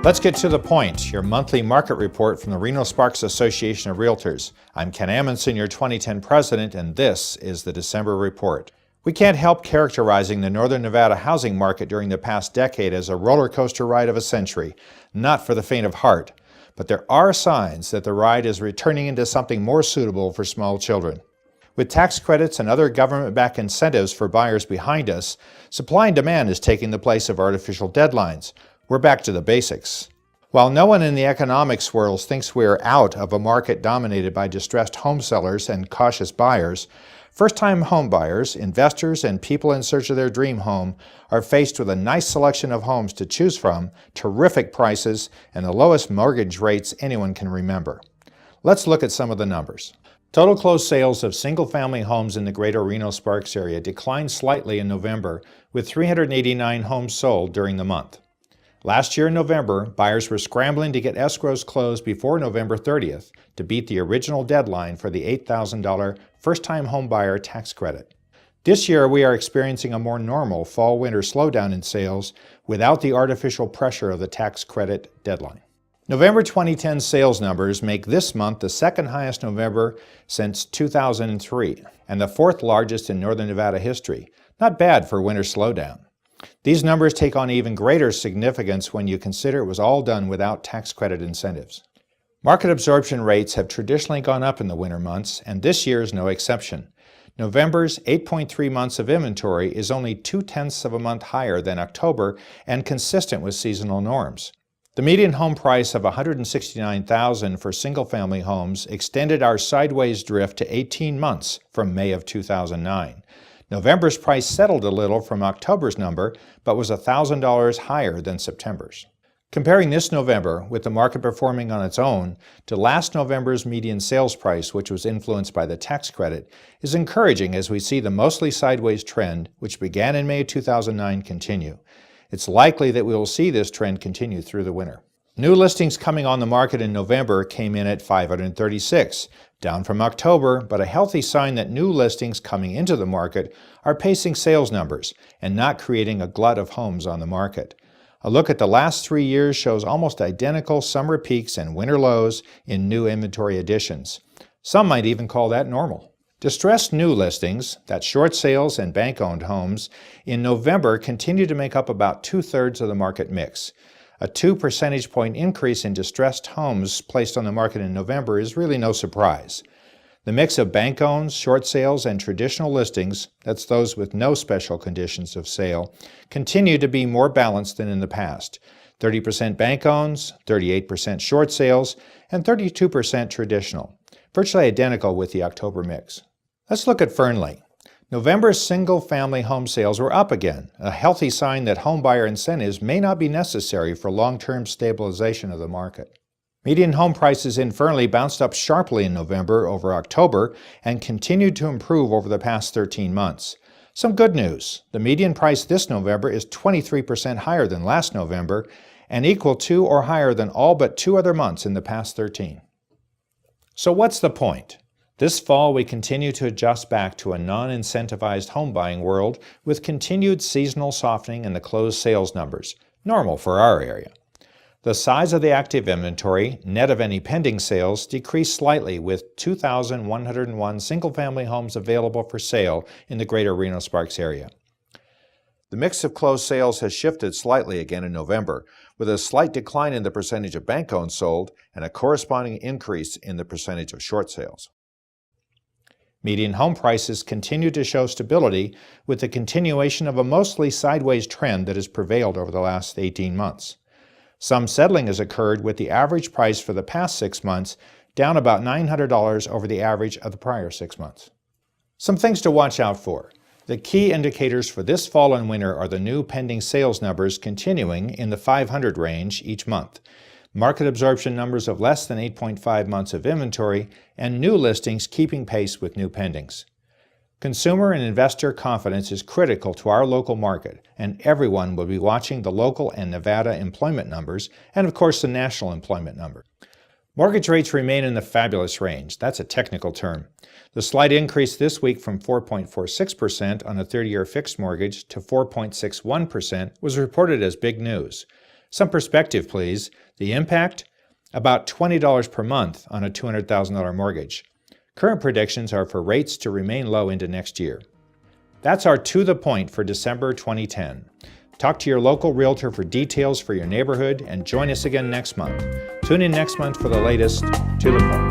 Let's get to the point, your monthly market report from the Reno Sparks Association of Realtors. I'm Ken Amundson, your 2010 president, and this is the December report. We can't help characterizing the Northern Nevada housing market during the past decade as a roller coaster ride of a century, not for the faint of heart. But there are signs that the ride is returning into something more suitable for small children. With tax credits and other government-backed incentives for buyers behind us, supply and demand is taking the place of artificial deadlines. We're back to the basics. While no one in the economics world thinks we are out of a market dominated by distressed home sellers and cautious buyers, first-time home buyers, investors, and people in search of their dream home are faced with a nice selection of homes to choose from, terrific prices, and the lowest mortgage rates anyone can remember. Let's look at some of the numbers. Total closed sales of single-family homes in the greater Reno-Sparks area declined slightly in November, with 389 homes sold during the month. Last year in November, buyers were scrambling to get escrows closed before November 30th to beat the original deadline for the $8,000 first-time home buyer tax credit. This year, we are experiencing a more normal fall-winter slowdown in sales without the artificial pressure of the tax credit deadline. November 2010 sales numbers make this month the second highest November since 2003 and the fourth largest in Northern Nevada history. Not bad for winter slowdown. These numbers take on even greater significance when you consider it was all done without tax credit incentives. Market absorption rates have traditionally gone up in the winter months, and this year is no exception. November's 8.3 months of inventory is only 0.2 of a month higher than October and consistent with seasonal norms. The median home price of $169,000 for single-family homes extended our sideways drift to 18 months from May of 2009. November's price settled a little from October's number, but was $1,000 higher than September's. Comparing this November, with the market performing on its own, to last November's median sales price, which was influenced by the tax credit, is encouraging as we see the mostly sideways trend, which began in May 2009, continue. It's likely that we will see this trend continue through the winter. New listings coming on the market in November came in at 536, down from October, but a healthy sign that new listings coming into the market are pacing sales numbers and not creating a glut of homes on the market. A look at the last 3 years shows almost identical summer peaks and winter lows in new inventory additions. Some might even call that normal. Distressed new listings, that's short sales and bank-owned homes, in November continue to make up about 2/3 of the market mix. A 2 percentage point increase in distressed homes placed on the market in November is really no surprise. The mix of bank-owns, short sales, and traditional listings, that's those with no special conditions of sale, continue to be more balanced than in the past. 30% bank-owns, 38% short sales, and 32% traditional, virtually identical with the October mix. Let's look at Fernley. November's single-family home sales were up again, a healthy sign that homebuyer incentives may not be necessary for long-term stabilization of the market. Median home prices in Fernley bounced up sharply in November over October and continued to improve over the past 13 months. Some good news. The median price this November is 23% higher than last November and equal to or higher than all but 2 other months in the past 13. So what's the point? This fall, we continue to adjust back to a non-incentivized home buying world with continued seasonal softening in the closed sales numbers, normal for our area. The size of the active inventory, net of any pending sales, decreased slightly with 2,101 single-family homes available for sale in the greater Reno-Sparks area. The mix of closed sales has shifted slightly again in November, with a slight decline in the percentage of bank-owned sold and a corresponding increase in the percentage of short sales. Median home prices continue to show stability with the continuation of a mostly sideways trend that has prevailed over the last 18 months. Some settling has occurred with the average price for the past 6 months down about $900 over the average of the prior 6 months. Some things to watch out for. The key indicators for this fall and winter are the new pending sales numbers continuing in the 500 range each month, market absorption numbers of less than 8.5 months of inventory, and new listings keeping pace with new pendings. Consumer and investor confidence is critical to our local market, and everyone will be watching the local and Nevada employment numbers, and of course the national employment number. Mortgage rates remain in the fabulous range. That's a technical term. The slight increase this week from 4.46% on a 30-year fixed mortgage to 4.61% was reported as big news. Some perspective, please. The impact? About $20 per month on a $200,000 mortgage. Current predictions are for rates to remain low into next year. That's our To The Point for December 2010. Talk to your local realtor for details for your neighborhood and join us again next month. Tune in next month for the latest To The Point.